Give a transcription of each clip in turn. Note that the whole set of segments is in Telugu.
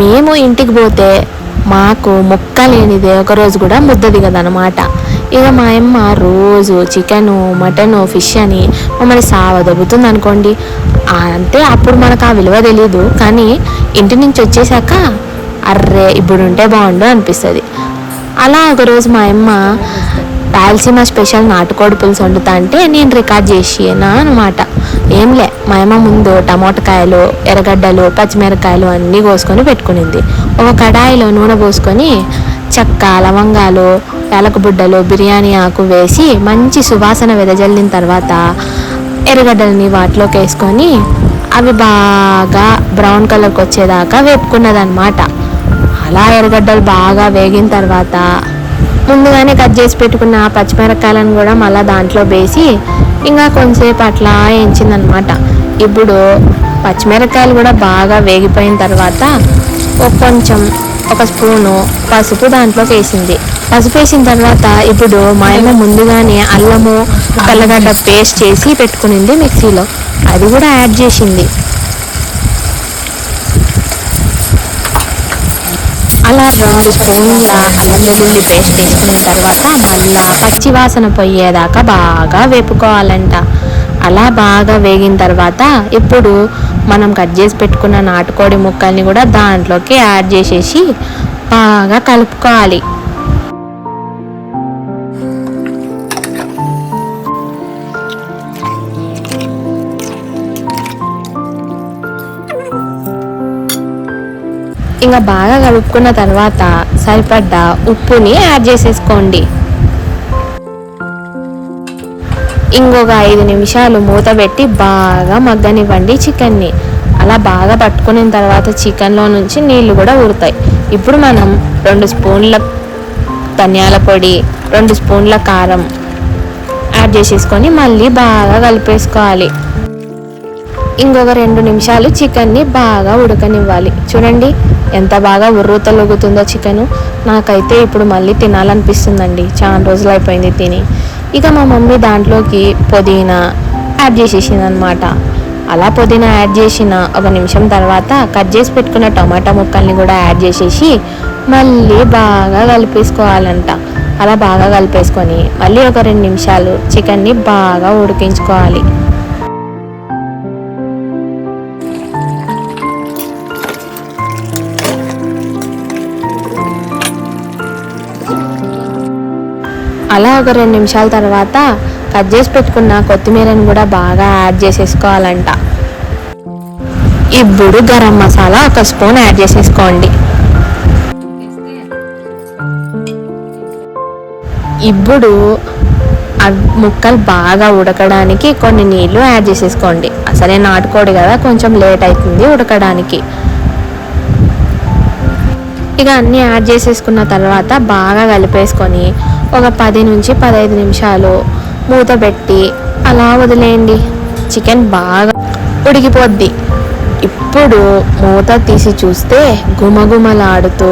మేము ఇంటికి పోతే మాకు ముక్క లేనిదే ఒకరోజు కూడా ముద్ద దిగదనమాట. ఇక మా అమ్మ రోజు చికెను మటను ఫిష్ అని మమ్మల్ని సావదొబ్బుతుంది అనుకోండి. అంటే అప్పుడు మనకు ఆ విలువ తెలీదు, కానీ ఇంటి నుంచి వచ్చేసాక అర్రే ఇప్పుడు ఉంటే బాగుండు అనిపిస్తుంది. అలా ఒకరోజు మా అమ్మ రాయలసీమ స్పెషల్ నాటుకోడి పులుసు వండుతా అంటే నేను రికార్డ్ చేసినా అనమాట. ఏంలే, మా అమ్మ ముందు టమోటకాయలు, ఎర్రగడ్డలు, పచ్చిమిరకాయలు అన్నీ కోసుకొని పెట్టుకునింది. ఒక కడాయిలో నూనె పోసుకొని చెక్క, లవంగాలు, యాలకుబుడ్డలు, బిర్యానీ ఆకు వేసి మంచి సువాసన వెదజల్లిన తర్వాత ఎర్రగడ్డలని వాటిలోకి వేసుకొని అవి బాగా బ్రౌన్ కలర్కి వచ్చేదాకా వేపుకున్నదనమాట. అలా ఎర్రగడ్డలు బాగా వేగిన తర్వాత ముందుగానే కట్ చేసి పెట్టుకున్న పచ్చిమిరకాయలను కూడా మళ్ళీ దాంట్లో వేసి ఇంకా కొంచెంసేపు అట్లా వేయించిందనమాట. ఇప్పుడు పచ్చిమిరకాయలు కూడా బాగా వేగిపోయిన తర్వాత కొంచెం ఒక స్పూను పసుపు దాంట్లోకి వేసింది. పసుపు వేసిన తర్వాత ఇప్పుడు మా అమ్మ ముందుగానే అల్లము, తెల్లగడ్డ పేస్ట్ చేసి పెట్టుకునింది మిక్సీలో, అది కూడా యాడ్ చేసింది. అలా 2 స్పూన్ల అల్లం వెల్లుల్లి పేస్ట్ వేసుకున్న తర్వాత మళ్ళా పచ్చి వాసన పోయేదాకా బాగా వేపుకోవాలంట. అలా బాగా వేగిన తర్వాత ఇప్పుడు మనం కట్ చేసి పెట్టుకున్న నాటుకోడి ముక్కల్ని కూడా దాంట్లోకి యాడ్ చేసేసి బాగా కలుపుకోవాలి. ఇంకా బాగా కలుపుకున్న తర్వాత సరిపడ్డ ఉప్పుని యాడ్ చేసేసుకోండి. ఇంకొక 5 నిమిషాలు మూత పెట్టి బాగా మగ్గనివ్వండి చికెన్ని. అలా బాగా పట్టుకున్న తర్వాత చికెన్లో నుంచి నీళ్లు కూడా ఊరుతాయి. ఇప్పుడు మనం 2 స్పూన్ల ధనియాల పొడి, 2 స్పూన్ల కారం యాడ్ చేసేసుకొని మళ్ళీ బాగా కలిపేసుకోవాలి. ఇంకొక 2 నిమిషాలు చికెన్ని బాగా ఉడకనివ్వాలి. చూడండి ఎంత బాగా ఉర్రూతలుగుతుందో చికెను. నాకైతే ఇప్పుడు మళ్ళీ తినాలనిపిస్తుందండి, చాలా రోజులు అయిపోయింది తిని. ఇక మా మమ్మీ దాంట్లోకి పుదీనా యాడ్ చేసేసింది అనమాట. అలా పుదీనా యాడ్ చేసిన 1 నిమిషం తర్వాత కట్ చేసి పెట్టుకున్న టమాటా ముక్కల్ని కూడా యాడ్ చేసేసి మళ్ళీ బాగా కలిపేసుకోవాలంట. అలా బాగా కలిపేసుకొని మళ్ళీ ఒక 2 నిమిషాలు చికెన్ని బాగా ఉడికించుకోవాలి. అలా ఒక 2 నిమిషాల తర్వాత కట్ చేసి పెట్టుకున్న కొత్తిమీరని కూడా బాగా యాడ్ చేసేసుకోవాలంట. ఇప్పుడు గరం మసాలా 1 స్పూన్ యాడ్ చేసేసుకోండి. ఇప్పుడు ముక్కలు బాగా ఉడకడానికి కొన్ని నీళ్లు యాడ్ చేసేసుకోండి. అసలే నాటుకోడి కదా, కొంచెం లేట్ అవుతుంది ఉడకడానికి. ఇక అన్నీ యాడ్ చేసేసుకున్న తర్వాత బాగా కలిపేసుకొని ఒక 10 నుంచి 15 నిమిషాలు మూత పెట్టి అలా వదిలేయండి. చికెన్ బాగా ఉడికిపోద్ది. ఇప్పుడు మూత తీసి చూస్తే గుమగుమలాడుతూ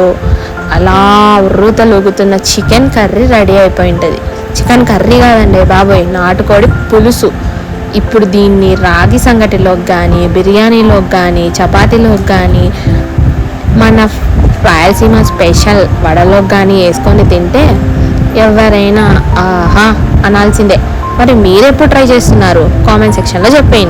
అలా ఉర్రూతలుగుతున్న చికెన్ కర్రీ రెడీ అయిపోయి ఉంటుంది. చికెన్ కర్రీ కాదండి బాబోయ్, నాటుకోడి పులుసు. ఇప్పుడు దీన్ని రాగి సంగటిలోకి కానీ, బిర్యానీలోకి కానీ, చపాతీలోకి కానీ, మన రాయలసీమ స్పెషల్ వడలోకి కానీ వేసుకొని తింటే ఎవరైనా ఆహా అనాల్సిందే. మరి మీరెప్పుడు ట్రై చేస్తున్నారు? కామెంట్ సెక్షన్లో చెప్పేయండి.